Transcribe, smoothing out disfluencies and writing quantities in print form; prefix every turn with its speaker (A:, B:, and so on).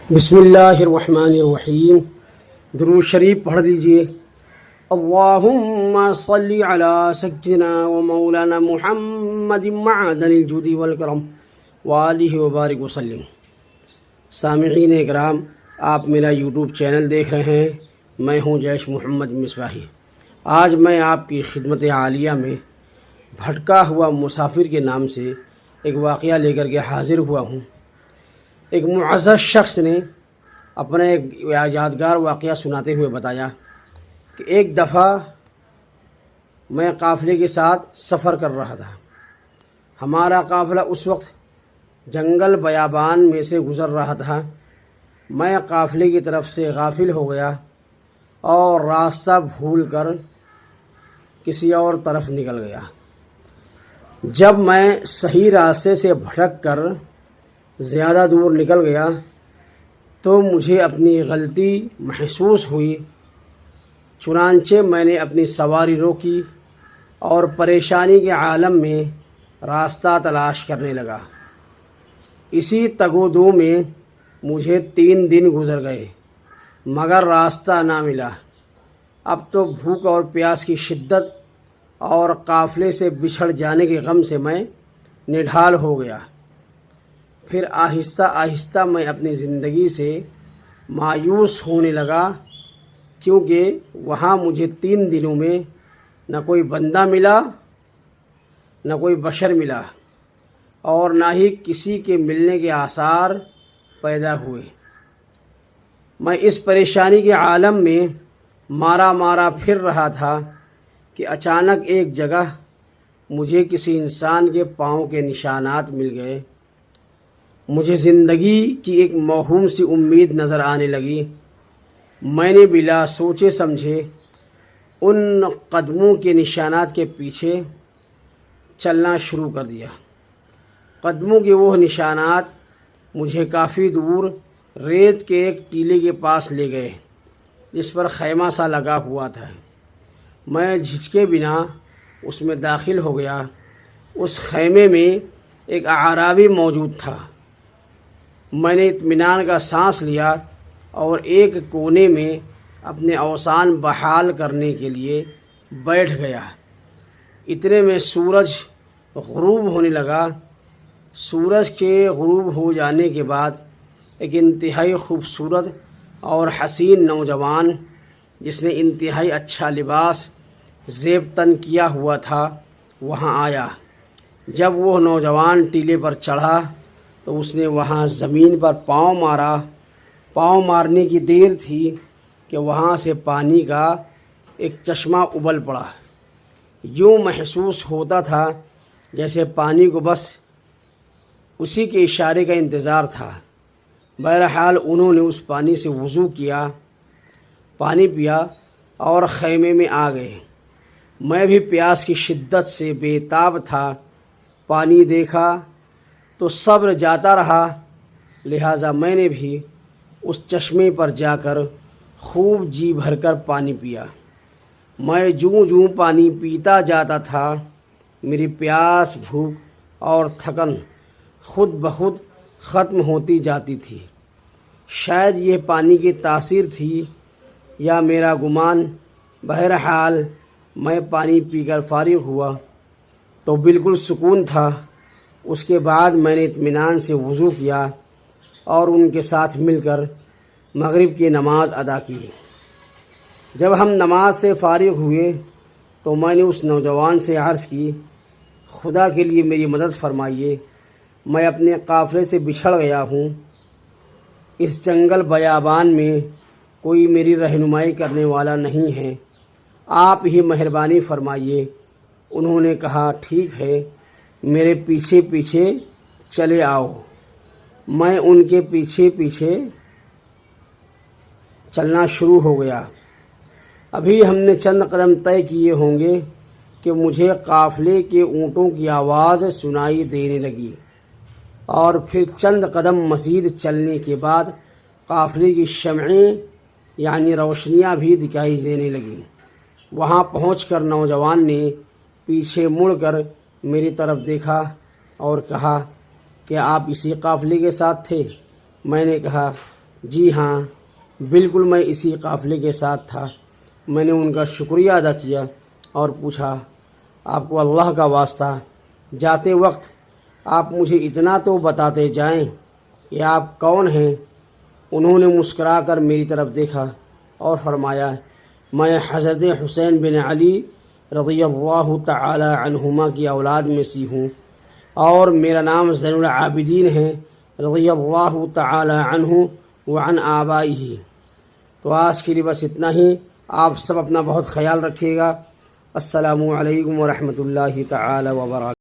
A: بسم اللہ الرحمن الرحیم۔ درود شریف پڑھ لیجئے۔ اللہم صلی علی سیدنا و مولانا محمد معدن الجود والکرم وآلہ وبارک وسلم۔ سامعین اکرام، آپ میرا یوٹیوب چینل دیکھ رہے ہیں۔ میں ہوں جیش محمد مصباحی۔ آج میں آپ کی خدمت عالیہ میں بھٹکا ہوا مسافر کے نام سے ایک واقعہ لے کر کے حاضر ہوا ہوں۔ ایک معزز شخص نے اپنا ایک یادگار واقعہ سناتے ہوئے بتایا کہ ایک دفعہ میں قافلے کے ساتھ سفر کر رہا تھا۔ ہمارا قافلہ اس وقت جنگل بیابان میں سے گزر رہا تھا۔ میں قافلے کی طرف سے غافل ہو گیا اور راستہ بھول کر کسی اور طرف نکل گیا۔ جب میں صحیح راستے سے بھٹک کر زیادہ دور نکل گیا تو مجھے اپنی غلطی محسوس ہوئی۔ چنانچہ میں نے اپنی سواری روکی اور پریشانی کے عالم میں راستہ تلاش کرنے لگا۔ اسی تگ و دو میں مجھے 3 دن گزر گئے مگر راستہ نہ ملا۔ اب تو بھوک اور پیاس کی شدت اور قافلے سے بچھڑ جانے کے غم سے میں نڈھال ہو گیا۔ پھر آہستہ آہستہ میں اپنی زندگی سے مایوس ہونے لگا، کیونکہ وہاں مجھے 3 دنوں میں نہ کوئی بندہ ملا، نہ کوئی بشر ملا، اور نہ ہی کسی کے ملنے کے آثار پیدا ہوئے۔ میں اس پریشانی کے عالم میں مارا پھر رہا تھا کہ اچانک ایک جگہ مجھے کسی انسان کے پاؤں کے نشانات مل گئے۔ مجھے زندگی کی ایک موہوم سی امید نظر آنے لگی۔ میں نے بلا سوچے سمجھے ان قدموں کے نشانات کے پیچھے چلنا شروع کر دیا۔ قدموں کے وہ نشانات مجھے کافی دور ریت کے ایک ٹیلے کے پاس لے گئے جس پر خیمہ سا لگا ہوا تھا۔ میں جھجکے بنا اس میں داخل ہو گیا۔ اس خیمے میں ایک اعرابی موجود تھا۔ میں نے اطمینان کا سانس لیا اور ایک کونے میں اپنے اوزان بحال کرنے کے لیے بیٹھ گیا۔ اتنے میں سورج غروب ہونے لگا۔ سورج کے غروب ہو جانے کے بعد ایک انتہائی خوبصورت اور حسین نوجوان جس نے انتہائی اچھا لباس زیب تن کیا ہوا تھا وہاں آیا۔ جب وہ نوجوان ٹیلے پر چڑھا تو اس نے وہاں زمین پر پاؤں مارا۔ پاؤں مارنے کی دیر تھی کہ وہاں سے پانی کا ایک چشمہ ابل پڑا۔ یوں محسوس ہوتا تھا جیسے پانی کو بس اسی کے اشارے کا انتظار تھا۔ بہرحال انہوں نے اس پانی سے وضو کیا، پانی پیا اور خیمے میں آ گئے۔ میں بھی پیاس کی شدت سے بے تاب تھا۔ پانی دیکھا تو صبر جاتا رہا، لہٰذا میں نے بھی اس چشمے پر جا کر خوب جی بھر کر پانی پیا۔ میں جوں پانی پیتا جاتا تھا میری پیاس، بھوک اور تھکن خود بخود ختم ہوتی جاتی تھی۔ شاید یہ پانی کی تاثیر تھی یا میرا گمان۔ بہرحال میں پانی پی کر فارغ ہوا تو بالکل سکون تھا۔ اس کے بعد میں نے اطمینان سے وضو کیا اور ان کے ساتھ مل کر مغرب کی نماز ادا کی۔ جب ہم نماز سے فارغ ہوئے تو میں نے اس نوجوان سے عرض کی، خدا کے لیے میری مدد فرمائیے، میں اپنے قافلے سے بچھڑ گیا ہوں۔ اس جنگل بیابان میں کوئی میری رہنمائی کرنے والا نہیں ہے، آپ ہی مہربانی فرمائیے۔ انہوں نے کہا، ٹھیک ہے، میرے پیچھے پیچھے چلے آؤ۔ میں ان کے پیچھے پیچھے چلنا شروع ہو گیا۔ ابھی ہم نے چند قدم طے کیے ہوں گے کہ مجھے قافلے کے اونٹوں کی آواز سنائی دینے لگی، اور پھر چند قدم مزید چلنے کے بعد قافلے کی شمعیں یعنی روشنیاں بھی دکھائی دینے لگیں۔ وہاں پہنچ کر نوجوان نے پیچھے مڑ کر میری طرف دیکھا اور کہا کہ آپ اسی قافلے کے ساتھ تھے؟ میں نے کہا، جی ہاں بالکل میں اسی قافلے کے ساتھ تھا۔ میں نے ان کا شکریہ ادا کیا اور پوچھا آپ کو اللہ کا واسطہ جاتے وقت آپ مجھے اتنا تو بتاتے جائیں کہ آپ کون ہیں؟ انہوں نے مسکرا کر میری طرف دیکھا اور فرمایا میں حضرت حسین بن علی رضی اللہ تعالی عنہما کی اولاد میں سے ہوں اور میرا نام زین العابدین ہے رضی اللہ تعالی عنہ وعن آبائہ۔ تو آج کے لیے بس اتنا ہی۔ آپ سب اپنا بہت خیال رکھیے گا۔ السلام علیکم ورحمۃ اللہ تعالی وبرکاتہ۔